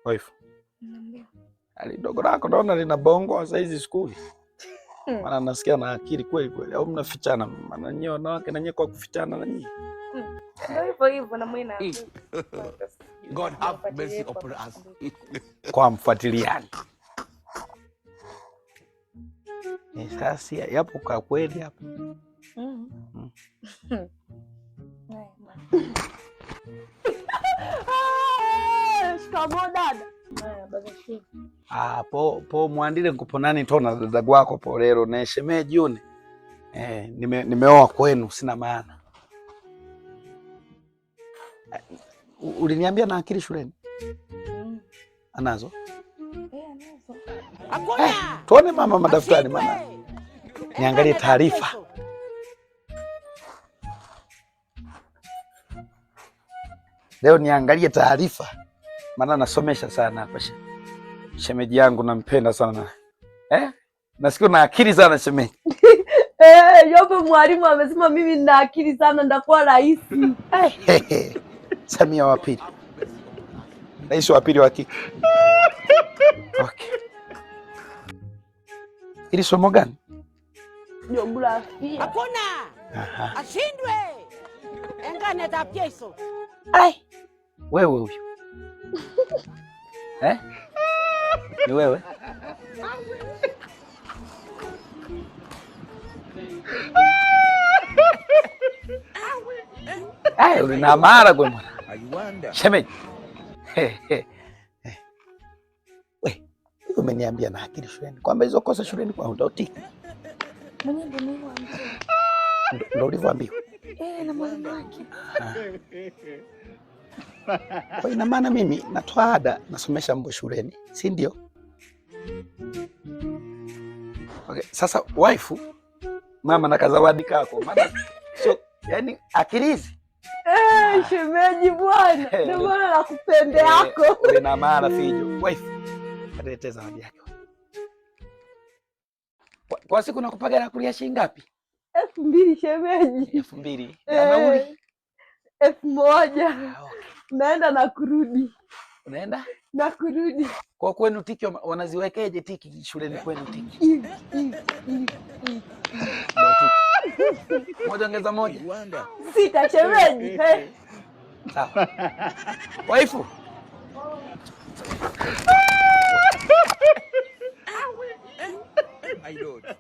Wife. Dogo lako naona lina bongo saa hizi skuli. Maana nasikia na akili kweli kweli. Au mnafichana? Maana nyinyi wanawake na nyinyi kwa kufichana na nyinyi. Ndio hivyo na mimi na God have mercy upon us. Kwa mfuatiliani. Sasa yapo kwa kweli hapo. Shikamoo dada. Po mwandile nkuponani tona dada gwako po lero na shemeji une. Nimeoa kwenu sina maana. Uliniambia na akili shuleni? Anazo? Anazo. Hakuna. Tuone mama madaftari maana. Niangalie taarifa. Leo niangalie taarifa. Maana nasomesha sana hapa. Shemeji yangu nampenda sana. Nasikia na akili sana shemeji. Yope mwalimu amesema mimi nina akili sana ndakuwa rais. Samia wa pili. Rais wa pili wa kike. Okay. Ili somo gani? Jiografia. Hakuna. Ashindwe. Engane tapieso. Wewe huyu. Ni wewe? Una mara kwa mwana. Shemeji. Wewe, umeniambia na akili shuleni kwamba hizo kosa shuleni kwa hutotiki. Mwenye ndio niliwaambia. Ndio ulivyoambiwa? Na mwalimu wake. Kwa ina maana mimi natoa ada nasomesha mbo shuleni, si ndio? Okay, sasa waifu mama na kazawadi kako. Maana sio yani akilizi. Shemeji bwana, ndio maana nakupenda yako. Una mara fijo. Waifu. Ataleta zawadi yake. Kwa siku nakupaga na kulia shilingi ngapi? 2000 shemeji. 2000. Nauli 1000. Naenda na kurudi. Unaenda? Na kurudi. Kwa kwenu tiki wanaziwekeje tiki shuleni kwenu tiki? Moja ongeza moja. 6 shemeji. Sawa. Waifu. My Lord.